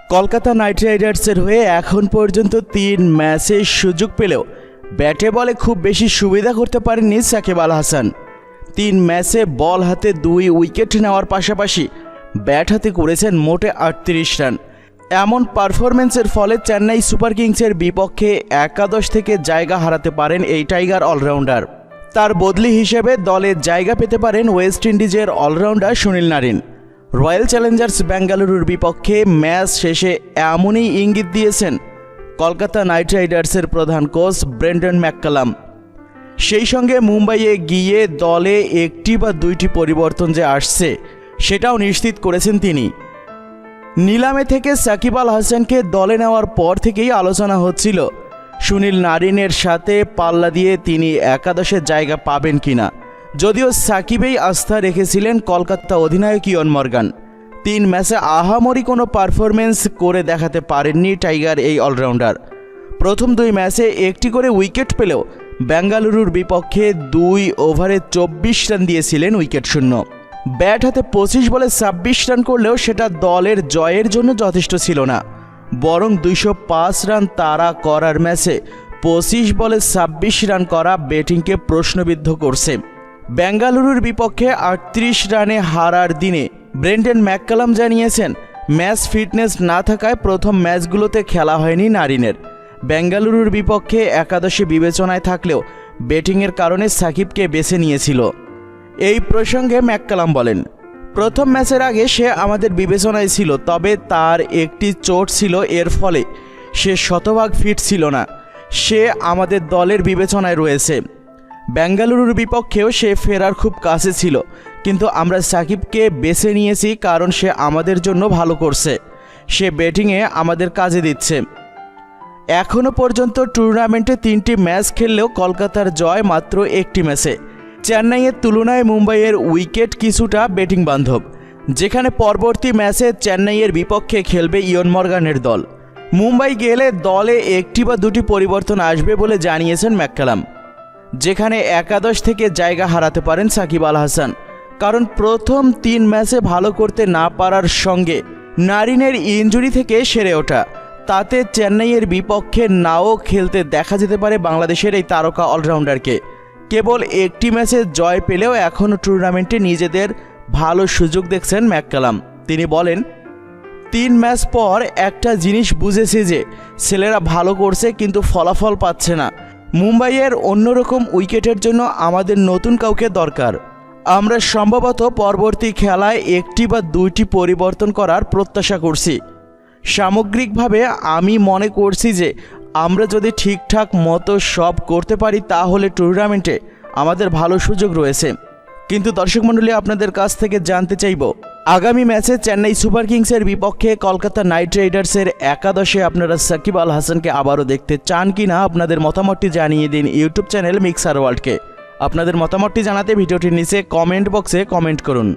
Kolkata night রাইডার্সের হয়ে এখন পর্যন্ত 3 ম্যাচে সুযোগ পেলেও ব্যাটে বলে খুব বেশি সুবিধা করতে পারেননি সাকিব আল হাসান। 3 ম্যাচে বল হাতে 2 উইকেট নেওয়ার পাশাপাশি ব্যাট হাতে করেছেন মোটে 38 রান। এমন পারফরম্যান্সের ফলে চেন্নাই সুপার কিংসের বিপক্ষে একাদশ থেকে জায়গা হারাতে পারেন এই টাইগার অলরাউন্ডার। তার বদলি হিসেবে দলে জায়গা পেতে পারেন ওয়েস্ট ইন্ডিজের allrounder Sunil Narine. Royal Challengers বেঙ্গালুরুর বিপক্ষে ম্যাচ শেষে এমনই ইঙ্গিত দিয়েছেন কলকাতা নাইট রাইডার্সের প্রধান কোচ ব্রেন্ডন ম্যাককালাম। সেই সঙ্গে মুম্বাইয়ে গিয়ে দলে 1টি বা 2টি পরিবর্তন যে আসছে সেটাও নিশ্চিত করেছেন তিনি। নিলামে থেকে সাকিব আল হাসানকে দলে নেওয়ার পর থেকেই আলোচনা হচ্ছিল সুনীল নারিনের সাথে পাল্লা দিয়ে তিনি একাদশে জায়গা পাবেন কিনা। যদিও সাকিবেই আস্থা রেখেছিলেন কলকাতা অধিনায়ক ইয়ন মর্গান। 3 ম্যাচে আহামরি কোনো পারফরমেন্স করে দেখাতে পারেননি টাইগার এই অলরাউন্ডার। প্রথম 2 ম্যাচে 1টি করে উইকেট পেলেও বেঙ্গালুরুর বিপক্ষে 2 ওভারে 24 রান দিয়েছিলেন উইকেট শূন্য। ব্যাট হাতে 25 বলে 26 রান করলেও সেটা দলের জয়ের জন্য যথেষ্ট ছিল না, বরং 205 রান তাড়া করার ম্যাচে 25 বলে 26 রান করা ব্যাটিংকে প্রশ্নবিদ্ধ করছে। বেঙ্গালুরুর বিপক্ষে 38 রানে হারার দিনে ব্রেন্ডন ম্যাককালাম জানিয়েছেন ম্যাচ ফিটনেস না থাকায় প্রথম ম্যাচগুলোতে খেলা হয়নি নারিনের। বেঙ্গালুরুর বিপক্ষে একাদশে বিবেচনায় থাকলেও ব্যাটিংয়ের কারণে সাকিবকে বেছে নিয়েছিল। এই প্রসঙ্গে ম্যাককালাম বলেন, প্রথম ম্যাচের আগে সে আমাদের বিবেচনায় ছিল, তবে তার একটি চোট ছিল, এর ফলে সে শতভাগ ফিট ছিল না। সে আমাদের দলের বিবেচনায় রয়েছে। বেঙ্গালুরুর বিপক্ষেও সে ফেরার খুব কাছে ছিল, কিন্তু আমরা সাকিবকে বেছে নিয়েছি কারণ সে আমাদের জন্য ভালো করছে। সে ব্যাটিংয়ে আমাদের কাজে দিচ্ছে। এখনও পর্যন্ত টুর্নামেন্টে 3টি ম্যাচ খেললেও কলকাতার জয় মাত্র 1টি ম্যাচে। চেন্নাইয়ের তুলনায় মুম্বাইয়ের উইকেট কিছুটা ব্যাটিং বান্ধব, যেখানে পরবর্তী ম্যাচে চেন্নাইয়ের বিপক্ষে খেলবে ইয়ন মর্গানের দল। মুম্বাই গেলে দলে 1টি বা 2টি পরিবর্তন আসবে বলে জানিয়েছেন ম্যাককালাম, যেখানে একাদশ থেকে জায়গা হারাতে পারেন সাকিব আল হাসান। কারণ প্রথম 3 ম্যাচে ভালো করতে না পারার সঙ্গে নারিনের ইনজুরি থেকে সেরে ওঠা, তাতে চেন্নাইয়ের বিপক্ষে নাও খেলতে দেখা যেতে পারে বাংলাদেশের এই তারকা অলরাউন্ডারকে। কেবল 1টি ম্যাচে জয় পেলেও এখনও টুর্নামেন্টে নিজেদের ভালো সুযোগ দেখছেন ম্যাককালাম। তিনি বলেন, 3 ম্যাচ পর একটা জিনিস বুঝেছি যে ছেলেরা ভালো করছে কিন্তু ফলাফল পাচ্ছে না। মুম্বাইয়ের অন্যরকম উইকেটের জন্য আমাদের নতুন কাউকে দরকার। আমরা সম্ভবত পরবর্তী খেলায় 1টি বা 2টি পরিবর্তন করার প্রত্যাশা করছি। সামগ্রিকভাবে আমি মনে করছি যে আমরা যদি ঠিকঠাক মতো সব করতে পারি তাহলে টুর্নামেন্টে আমাদের ভালো সুযোগ রয়েছে। কিন্তু দর্শক মণ্ডলী, আপনাদের কাছ থেকে জানতে চাইব, আগামী ম্যাচে চেন্নাই সুপার কিংসের বিপক্ষে কলকাতা নাইট রাইডার্সের একাদশে আপনারা সাকিব আল হাসানকে আবারও দেখতে চান কি না আপনাদের মতামতটি জানিয়ে দিন ইউটিউব চ্যানেল মিক্সার ওয়ার্ল্ডকে। আপনাদের মতামতটি জানাতে ভিডিওটির নিচে কমেন্ট বক্সে কমেন্ট করুন।